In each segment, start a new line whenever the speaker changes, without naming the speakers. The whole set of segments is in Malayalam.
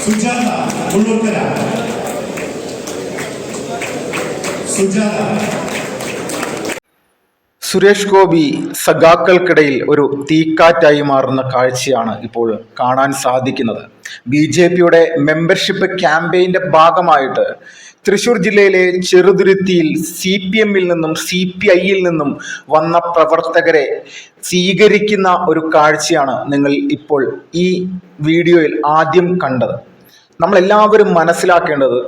സുജാത ഉള്ളൂർക്കര. സുജാത.
സുരേഷ് ഗോപി സഖാക്കൾക്കിടയിൽ ഒരു തീക്കാറ്റായി മാറുന്ന കാഴ്ചയാണ് ഇപ്പോൾ കാണാൻ സാധിക്കുന്നത്. BJPയുടെ മെമ്പർഷിപ്പ് ക്യാമ്പയിന്റെ ഭാഗമായിട്ട് തൃശൂർ ജില്ലയിലെ ചെറുതുരുത്തിയിൽ CPMൽ നിന്നും CPIയിൽ നിന്നും വന്ന പ്രവർത്തകരെ സ്വീകരിക്കുന്ന ഒരു കാഴ്ചയാണ് നിങ്ങൾ ഇപ്പോൾ ഈ വീഡിയോയിൽ ആദ്യം കണ്ടത്. നമ്മളെല്ലാവരും മനസ്സിലാക്കേണ്ടത്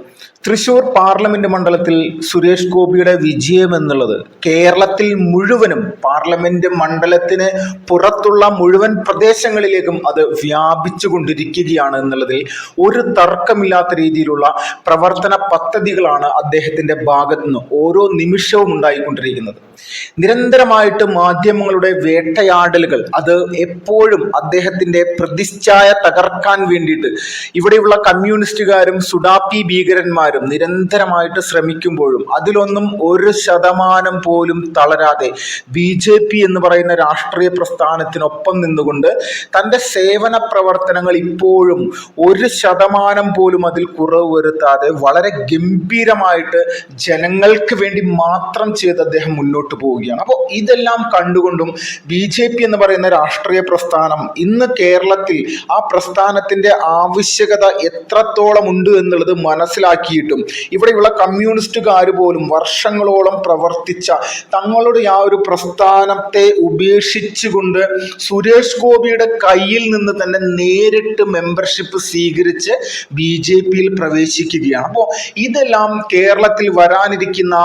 തൃശൂർ പാർലമെന്റ് മണ്ഡലത്തിൽ സുരേഷ് ഗോപിയുടെ വിജയം എന്നുള്ളത് കേരളത്തിൽ മുഴുവനും പാർലമെന്റ് മണ്ഡലത്തിന് പുറത്തുള്ള മുഴുവൻ പ്രദേശങ്ങളിലേക്കും അത് വ്യാപിച്ചു കൊണ്ടിരിക്കുകയാണ് എന്നുള്ളതിൽ ഒരു തർക്കമില്ലാത്ത രീതിയിലുള്ള പ്രവർത്തന പദ്ധതികളാണ് അദ്ദേഹത്തിന്റെ ഭാഗത്തു നിന്ന് ഓരോ നിമിഷവും ഉണ്ടായിക്കൊണ്ടിരിക്കുന്നത്. നിരന്തരമായിട്ട് മാധ്യമങ്ങളുടെ വേട്ടയാടലുകൾ അത് എപ്പോഴും അദ്ദേഹത്തിന്റെ പ്രതിച്ഛായ തകർക്കാൻ വേണ്ടിയിട്ട് ഇവിടെയുള്ള കമ്മ്യൂണിസ്റ്റുകാരും സുഡാപ്പി ഭീകരന്മാരും നിരന്തരമായിട്ട് ശ്രമിക്കുമ്പോഴും അതിലൊന്നും 1% പോലും തളരാതെ BJP എന്ന് പറയുന്ന രാഷ്ട്രീയ പ്രസ്ഥാനത്തിനൊപ്പം നിന്നുകൊണ്ട് തൻ്റെ സേവന പ്രവർത്തനങ്ങൾ ഇപ്പോഴും 1% പോലും അതിൽ കുറവ് വരുത്താതെ വളരെ ഗംഭീരമായിട്ട് ജനങ്ങൾക്ക് വേണ്ടി മാത്രം ചെയ്ത് അദ്ദേഹം മുന്നോട്ട് പോവുകയാണ്. അപ്പോൾ ഇതെല്ലാം കണ്ടുകൊണ്ടും BJP എന്ന് പറയുന്ന രാഷ്ട്രീയ പ്രസ്ഥാനം ഇന്ന് കേരളത്തിൽ ആ പ്രസ്ഥാനത്തിന്റെ ആവശ്യകത എത്രത്തോളം ഉണ്ട് എന്നുള്ളത് മനസ്സിലാക്കിയിട്ടും ഇവിടെയുള്ള കമ്മ്യൂണിസ്റ്റുകാർ പോലും വർഷങ്ങളോളം പ്രവർത്തിച്ച തങ്ങളുടെ ആ ഒരു പ്രസ്ഥാനത്തെ ഉപേക്ഷിച്ചുകൊണ്ട് സുരേഷ് ഗോപിയുടെ കയ്യിൽ നിന്ന് തന്നെ നേരിട്ട് മെമ്പർഷിപ്പ് സ്വീകരിച്ച് BJPയിൽ പ്രവേശിക്കുകയാണ്. അപ്പോൾ ഇതെല്ലാം കേരളത്തിൽ വരാനിരിക്കുന്ന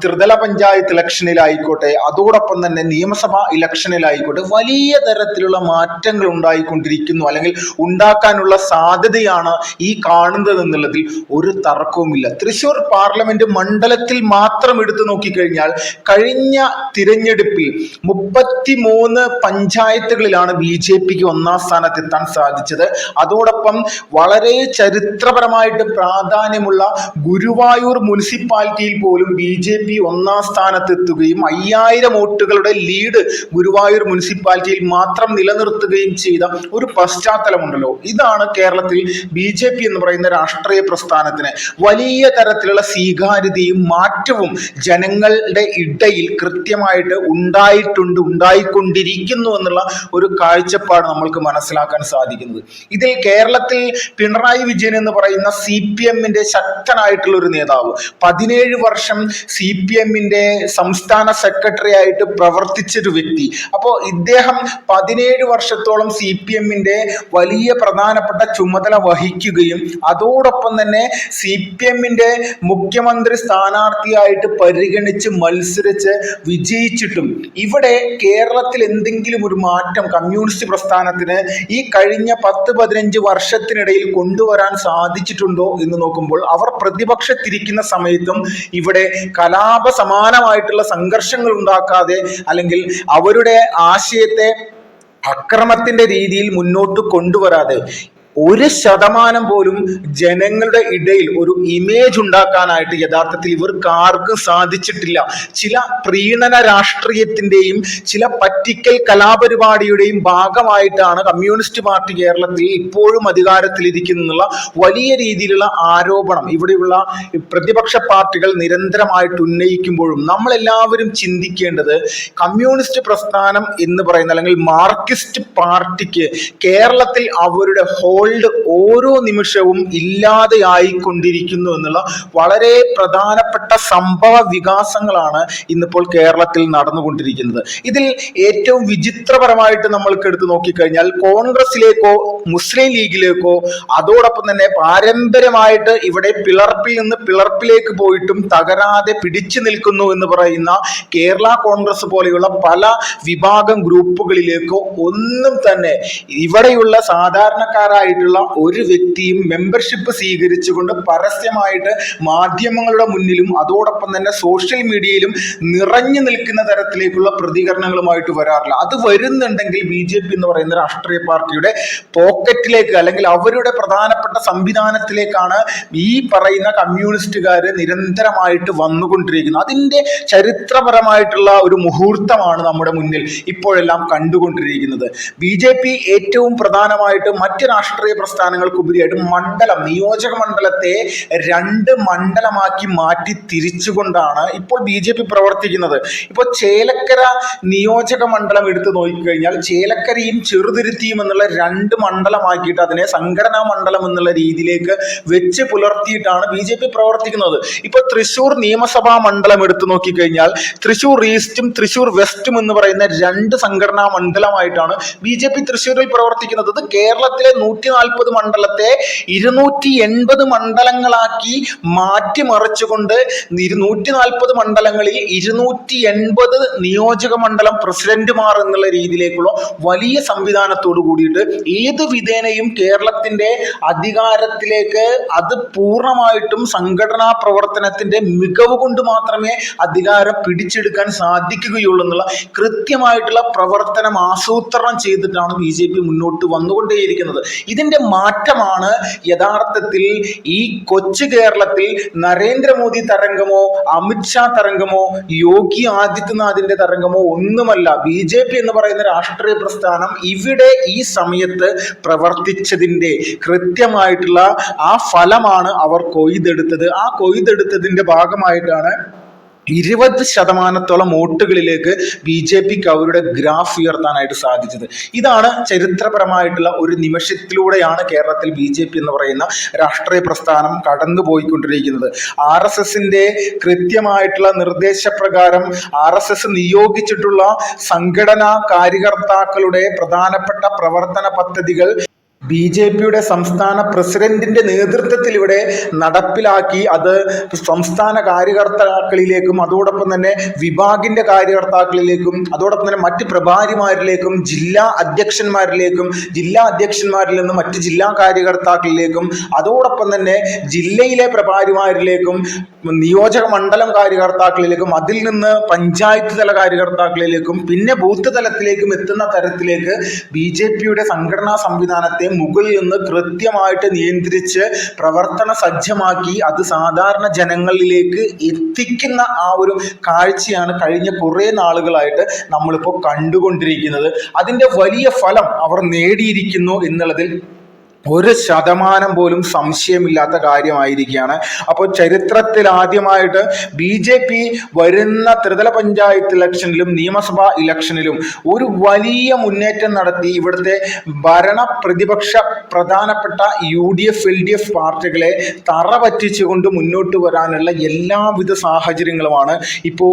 ത്രിതല പഞ്ചായത്ത് ഇലക്ഷനിലായിക്കോട്ടെ അതോടൊപ്പം തന്നെ നിയമസഭാ ഇലക്ഷനിലായിക്കോട്ടെ വലിയ തരത്തിലുള്ള മാറ്റങ്ങൾ ഉണ്ടായിക്കൊണ്ടിരിക്കുന്നു, അല്ലെങ്കിൽ ഉണ്ടാക്കാനുള്ള സാധ്യതയാണ് ഈ കാണുന്നത് എന്നുള്ളതിൽ ഒരു തർക്കവുമില്ല. തൃശൂർ പാർലമെന്റ് മണ്ഡലത്തിൽ മാത്രം എടുത്തു നോക്കിക്കഴിഞ്ഞാൽ കഴിഞ്ഞ തിരഞ്ഞെടുപ്പിൽ 33 പഞ്ചായത്തുകളിലാണ് BJPക്ക് 1ാം സ്ഥാനത്തെത്താൻ സാധിച്ചത്. അതോടൊപ്പം വളരെ ചരിത്രപരമായിട്ട് പ്രാധാന്യമുള്ള ഗുരുവായൂർ മുനിസിപ്പാലിറ്റിയിൽ പോലും BJP 1ാം സ്ഥാനത്തെത്തുകയും 5000 വോട്ടുകളുടെ ലീഡ് ഗുരുവായൂർ മുനിസിപ്പാലിറ്റിയിൽ മാത്രം നിലനിർത്തുകയും ചെയ്ത ഒരു പശ്ചാത്തലമുണ്ടല്ലോ. ഇതാണ് കേരളത്തിൽ BJP എന്ന് പറയുന്ന രാഷ്ട്രീയ പ്രസ്ഥാനത്തിന് വലിയ തരത്തിലുള്ള സ്വീകാര്യതയും മാറ്റവും ജനങ്ങളുടെ ഇടയിൽ കൃത്യമായിട്ട് ഉണ്ടായിക്കൊണ്ടിരിക്കുന്നു എന്നുള്ള ഒരു കാഴ്ചപ്പാട് നമ്മൾക്ക് മനസ്സിലാക്കാൻ സാധിക്കുന്നത്. ഇതിൽ കേരളത്തിൽ പിണറായി വിജയൻ എന്ന് പറയുന്ന CPMന്റെ ശക്തനായിട്ടുള്ള ഒരു നേതാവ് 17 വർഷം CPMന്റെ സംസ്ഥാന സെക്രട്ടറി ആയിട്ട് പ്രവർത്തിച്ചൊരു വ്യക്തി. അപ്പോൾ ഇദ്ദേഹം 17 വർഷത്തോളം CPMന്റെ വലിയ പ്രധാനപ്പെട്ട ചുമതല വഹിക്കുകയും അതോടൊപ്പം തന്നെ CPMന്റെ മുഖ്യമന്ത്രി സ്ഥാനാർത്ഥിയായിട്ട് പരിഗണിച്ച് മത്സരിച്ച് വിജയിച്ചിട്ടും ഇവിടെ കേരളത്തിൽ എന്തെങ്കിലും ഒരു മാറ്റം കമ്മ്യൂണിസ്റ്റ് പ്രസ്ഥാനത്തിന് ഈ കഴിഞ്ഞ 10-15 വർഷത്തിനിടയിൽ കൊണ്ടുവരാൻ സാധിച്ചിട്ടുണ്ടോ എന്ന് നോക്കുമ്പോൾ അവർ പ്രതിപക്ഷത്തിരിക്കുന്ന സമയത്തും ഇവിടെ കലാപ സമാനമായിട്ടുള്ള സംഘർഷങ്ങൾ ഉണ്ടാക്കാതെ അല്ലെങ്കിൽ അവരുടെ ആശയത്തെ അക്രമത്തിന്റെ രീതിയിൽ മുന്നോട്ട് കൊണ്ടുവരാതെ 1% പോലും ജനങ്ങളുടെ ഇടയിൽ ഒരു ഇമേജ് ഉണ്ടാക്കാനായിട്ട് യഥാർത്ഥത്തിൽ ഇവർക്ക് ആർക്കും സാധിച്ചിട്ടില്ല. ചില പ്രീണന രാഷ്ട്രീയത്തിന്റെയും ചില പറ്റിക്കൽ കലാപരിപാടിയുടെയും ഭാഗമായിട്ടാണ് കമ്മ്യൂണിസ്റ്റ് പാർട്ടി കേരളത്തിൽ ഇപ്പോഴും അധികാരത്തിലിരിക്കുന്നുള്ള വലിയ രീതിയിലുള്ള ആരോപണം ഇവിടെയുള്ള പ്രതിപക്ഷ പാർട്ടികൾ നിരന്തരമായിട്ട് ഉന്നയിക്കുമ്പോഴും നമ്മളെല്ലാവരും ചിന്തിക്കേണ്ടത് കമ്മ്യൂണിസ്റ്റ് പ്രസ്ഥാനം എന്ന് പറയുന്ന അല്ലെങ്കിൽ മാർക്സിസ്റ്റ് പാർട്ടിക്ക് കേരളത്തിൽ അവരുടെ ഓരോ നിമിഷവും ഇല്ലാതെയായിക്കൊണ്ടിരിക്കുന്നു എന്നുള്ള വളരെ പ്രധാനപ്പെട്ട സംഭവ വികാസങ്ങളാണ് ഇന്നിപ്പോൾ കേരളത്തിൽ നടന്നുകൊണ്ടിരിക്കുന്നത്. ഇതിൽ ഏറ്റവും വിചിത്രപരമായിട്ട് നമ്മൾക്ക് എടുത്തു നോക്കിക്കഴിഞ്ഞാൽ കോൺഗ്രസിലേക്കോ മുസ്ലിം ലീഗിലേക്കോ അതോടൊപ്പം തന്നെ പാരമ്പര്യമായിട്ട് ഇവിടെ പിളർപ്പിൽ നിന്ന് പിളർപ്പിലേക്ക് പോയിട്ടും തകരാതെ പിടിച്ചു നിൽക്കുന്നു എന്ന് പറയുന്ന കേരള കോൺഗ്രസ് പോലെയുള്ള പല വിഭാഗം ഗ്രൂപ്പുകളിലേക്കോ ഒന്നും തന്നെ ഇവിടെയുള്ള സാധാരണക്കാരായിട്ടുള്ള ഒരു വ്യക്തിയും മെമ്പർഷിപ്പ് സ്വീകരിച്ചുകൊണ്ട് പരസ്യമായിട്ട് മാധ്യമങ്ങളുടെ മുന്നിലും അതോടൊപ്പം തന്നെ സോഷ്യൽ മീഡിയയിലും നിറഞ്ഞു നിൽക്കുന്ന തരത്തിലേക്കുള്ള പ്രതികരണങ്ങളുമായിട്ട് വരാറില്ല. അത് വരുന്നുണ്ടെങ്കിൽ BJP എന്ന് പറയുന്ന രാഷ്ട്രീയ പാർട്ടിയുടെ പോക്കറ്റിലേക്ക് അല്ലെങ്കിൽ അവരുടെ പ്രധാനപ്പെട്ട സംവിധാനത്തിലേക്കാണ് ഈ പറയുന്ന കമ്മ്യൂണിസ്റ്റുകാർ നിരന്തരമായിട്ട് വന്നുകൊണ്ടിരിക്കുന്നത്. അതിൻ്റെ ചരിത്രപരമായിട്ടുള്ള ഒരു മുഹൂർത്തമാണ് നമ്മുടെ മുന്നിൽ ഇപ്പോഴെല്ലാം കണ്ടുകൊണ്ടിരിക്കുന്നത്. BJP ഏറ്റവും പ്രധാനമായിട്ട് മറ്റ് രാഷ്ട്രീയ രാഷ്ട്രീയ പ്രസ്ഥാനങ്ങൾക്കുപരിയായിട്ട് നിയോജക മണ്ഡലത്തെ 2 മണ്ഡലമാക്കി മാറ്റി തിരിച്ചുകൊണ്ടാണ് ഇപ്പോൾ BJP പ്രവർത്തിക്കുന്നത്. ഇപ്പോൾ ചേലക്കര നിയോജക മണ്ഡലം എടുത്തു നോക്കിക്കഴിഞ്ഞാൽ ചേലക്കരയും ചെറുതുരുത്തിയും എന്നുള്ള 2 മണ്ഡലമാക്കിയിട്ട് അതിനെ സംഘടനാ മണ്ഡലം എന്നുള്ള രീതിയിലേക്ക് വെച്ച് പുലർത്തിയിട്ടാണ് BJP പ്രവർത്തിക്കുന്നത്. ഇപ്പോൾ തൃശ്ശൂർ നിയമസഭാ മണ്ഡലം എടുത്തു നോക്കിക്കഴിഞ്ഞാൽ തൃശ്ശൂർ ഈസ്റ്റും തൃശ്ശൂർ വെസ്റ്റും എന്ന് പറയുന്ന 2 സംഘടനാ മണ്ഡലമായിട്ടാണ് BJP തൃശ്ശൂരിൽ പ്രവർത്തിക്കുന്നത്. ഇത് കേരളത്തിലെ 140 മണ്ഡലത്തെ 280 മണ്ഡലങ്ങളാക്കി മാറ്റിമറിച്ചുകൊണ്ട് 140 മണ്ഡലങ്ങളിൽ 280 നിയോജക മണ്ഡലം പ്രസിഡന്റുമാർ എന്നുള്ള രീതിയിലേക്കുള്ള വലിയ സംവിധാനത്തോട് കൂടിയിട്ട് ഏത് വിധേനയും കേരളത്തിന്റെ അധികാരത്തിലേക്ക് അത് പൂർണ്ണമായിട്ടും സംഘടനാ പ്രവർത്തനത്തിന്റെ മികവ് കൊണ്ട് മാത്രമേ അധികാരം പിടിച്ചെടുക്കാൻ സാധിക്കുകയുള്ളൂ എന്നുള്ള കൃത്യമായിട്ടുള്ള പ്രവർത്തനം ആസൂത്രണം ചെയ്തിട്ടാണ് BJP മുന്നോട്ട് വന്നുകൊണ്ടേയിരിക്കുന്നത്. ഇതിന്റെ മാറ്റമാണ് യഥാർത്ഥത്തിൽ ഈ കൊച്ചു കേരളത്തിൽ നരേന്ദ്രമോദി തരംഗമോ അമിത്ഷാ തരംഗമോ യോഗി ആദിത്യനാഥിന്റെ തരംഗമോ ഒന്നുമല്ല. BJP എന്ന് പറയുന്ന രാഷ്ട്രീയ പ്രസ്ഥാനം ഇവിടെ ഈ സമയത്ത് പ്രവർത്തിച്ചതിന്റെ കൃത്യമായിട്ടുള്ള ആ ഫലമാണ് അവർ കൊയ്തെടുത്തത്. ആ കൊയ്തെടുത്തതിന്റെ ഭാഗമായിട്ടാണ് 20% വോട്ടുകളിലേക്ക് BJPക്ക് അവരുടെ ഗ്രാഫ് ഉയർത്താനായിട്ട് സാധിച്ചത്. ഇതാണ് ചരിത്രപരമായിട്ടുള്ള ഒരു നിമിഷത്തിലൂടെയാണ് കേരളത്തിൽ BJP എന്ന് പറയുന്ന രാഷ്ട്രീയ പ്രസ്ഥാനം കടന്നുപോയിക്കൊണ്ടിരിക്കുന്നത്. RSSന്റെ കൃത്യമായിട്ടുള്ള നിർദ്ദേശപ്രകാരം RSS നിയോഗിച്ചിട്ടുള്ള സംഘടനാ കാര്യകർത്താക്കളുടെ പ്രധാനപ്പെട്ട പ്രവർത്തന പദ്ധതികൾ BJPയുടെ സംസ്ഥാന പ്രസിഡന്റിന്റെ നേതൃത്വത്തിൽ ഇവിടെ നടപ്പിലാക്കി അത് സംസ്ഥാന കാര്യകർത്താക്കളിലേക്കും അതോടൊപ്പം തന്നെ വിഭാഗിന്റെ കാര്യകർത്താക്കളിലേക്കും അതോടൊപ്പം തന്നെ മറ്റ് പ്രഭാരിമാരിലേക്കും ജില്ലാ അധ്യക്ഷന്മാരിൽ നിന്ന് മറ്റ് ജില്ലാ കാര്യകർത്താക്കളിലേക്കും അതോടൊപ്പം തന്നെ ജില്ലയിലെ പ്രഭാരിമാരിലേക്കും നിയോജക മണ്ഡലം കാര്യകർത്താക്കളിലേക്കും അതിൽ നിന്ന് പഞ്ചായത്ത് തല കാര്യകർത്താക്കളിലേക്കും പിന്നെ ബൂത്ത് തലത്തിലേക്കും എത്തുന്ന തരത്തിലേക്ക് BJPയുടെ സംഘടനാ സംവിധാനത്തെ മുകളിൽ നിന്ന് കൃത്യമായിട്ട് നിയന്ത്രിച്ച് പ്രവർത്തന സജ്ജമാക്കി അത് സാധാരണ ജനങ്ങളിലേക്ക് എത്തിക്കുന്ന ആ ഒരു കാഴ്ചയാണ് കഴിഞ്ഞ കുറേ നാളുകളായിട്ട് നമ്മളിപ്പോൾ കണ്ടുകൊണ്ടിരിക്കുന്നത്. അതിൻ്റെ വലിയ ഫലം അവർ നേടിയിരിക്കുന്നു എന്നുള്ളതിൽ 1% പോലും സംശയമില്ലാത്ത കാര്യമായിരിക്കുകയാണ്. അപ്പോൾ ചരിത്രത്തിൽ ആദ്യമായിട്ട് BJP വരുന്ന ത്രിതല പഞ്ചായത്ത് ഇലക്ഷനിലും നിയമസഭാ ഇലക്ഷനിലും ഒരു വലിയ മുന്നേറ്റം നടത്തി ഇവിടുത്തെ ഭരണ പ്രതിപക്ഷ പ്രധാനപ്പെട്ട UDF LDF പാർട്ടികളെ തറ പറ്റിച്ചുകൊണ്ട് മുന്നോട്ട് വരാനുള്ള എല്ലാവിധ സാഹചര്യങ്ങളുമാണ് ഇപ്പോൾ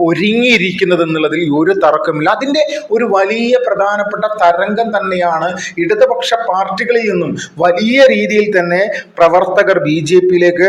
ഒരുങ്ങിയിരിക്കുന്നത് എന്നുള്ളതിൽ ഒരു തർക്കമില്ല. അതിൻ്റെ ഒരു വലിയ പ്രധാനപ്പെട്ട തരംഗം തന്നെയാണ് ഇടതുപക്ഷ പാർട്ടികളിൽ നിന്നും വലിയ രീതിയിൽ തന്നെ പ്രവർത്തകർ BJPയിലേക്ക്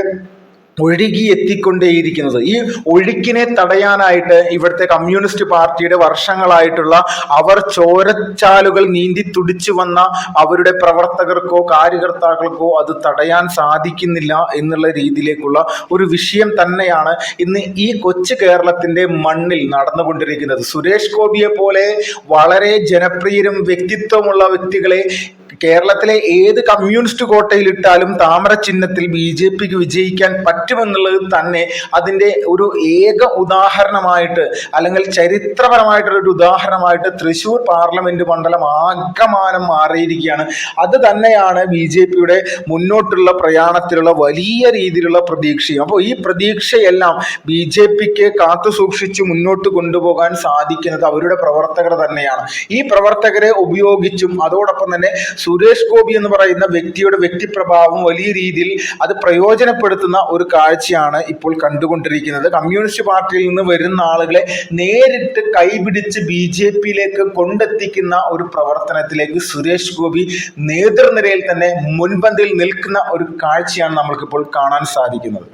ഒഴുകി എത്തിക്കൊണ്ടേയിരിക്കുന്നത്. ഈ ഒഴുക്കിനെ തടയാനായിട്ട് ഇവിടുത്തെ കമ്മ്യൂണിസ്റ്റ് പാർട്ടിയുടെ വർഷങ്ങളായിട്ടുള്ള അവർ ചോരച്ചാലുകൾ നീന്തി തുടിച്ചു വന്ന അവരുടെ പ്രവർത്തകർക്കോ കാര്യകർത്താക്കൾക്കോ അത് തടയാൻ സാധിക്കുന്നില്ല എന്നുള്ള രീതിയിലേക്കുള്ള ഒരു വിഷയം തന്നെയാണ് ഇന്ന് ഈ കൊച്ചു കേരളത്തിന്റെ മണ്ണിൽ നടന്നുകൊണ്ടിരിക്കുന്നത്. സുരേഷ് ഗോപിയെ പോലെ വളരെ ജനപ്രിയരും വ്യക്തിത്വമുള്ള വ്യക്തികളെ കേരളത്തിലെ ഏത് കമ്മ്യൂണിസ്റ്റ് കോട്ടയിലിട്ടാലും താമര ചിഹ്നത്തിൽ BJPക്ക് വിജയിക്കാൻ പറ്റുമെന്നുള്ളത് തന്നെ അതിൻ്റെ ഒരു ഏക ഉദാഹരണമായിട്ട് അല്ലെങ്കിൽ ചരിത്രപരമായിട്ടുള്ളൊരു ഉദാഹരണമായിട്ട് തൃശ്ശൂർ പാർലമെന്റ് മണ്ഡലം ആകമാനം മാറിയിരിക്കുകയാണ്. അത് തന്നെയാണ് BJPയുടെ മുന്നോട്ടുള്ള പ്രയാണത്തിലുള്ള വലിയ രീതിയിലുള്ള പ്രതീക്ഷയും. അപ്പോൾ ഈ പ്രതീക്ഷയെല്ലാം BJPക്ക് കാത്തു സൂക്ഷിച്ച് മുന്നോട്ട് കൊണ്ടുപോകാൻ സാധിക്കുന്നത് അവരുടെ പ്രവർത്തകർ തന്നെയാണ്. ഈ പ്രവർത്തകരെ ഉപയോഗിച്ചും അതോടൊപ്പം തന്നെ സുരേഷ് ഗോപി എന്ന് പറയുന്ന വ്യക്തിയുടെ വ്യക്തിപ്രഭാവം വലിയ രീതിയിൽ അത് പ്രയോജനപ്പെടുത്തുന്ന ഒരു കാഴ്ചയാണ് ഇപ്പോൾ കണ്ടുകൊണ്ടിരിക്കുന്നത്. കമ്മ്യൂണിസ്റ്റ് പാർട്ടിയിൽ നിന്ന് വരുന്ന ആളുകളെ നേരിട്ട് കൈപിടിച്ച് BJPയിലേക്ക് കൊണ്ടെത്തിക്കുന്ന ഒരു പ്രവർത്തനത്തിലേക്ക് സുരേഷ് ഗോപി നേതൃനിരയിൽ തന്നെ മുൻപന്തിയിൽ നിൽക്കുന്ന ഒരു കാഴ്ചയാണ് നമ്മൾക്കിപ്പോൾ കാണാൻ സാധിക്കുന്നത്.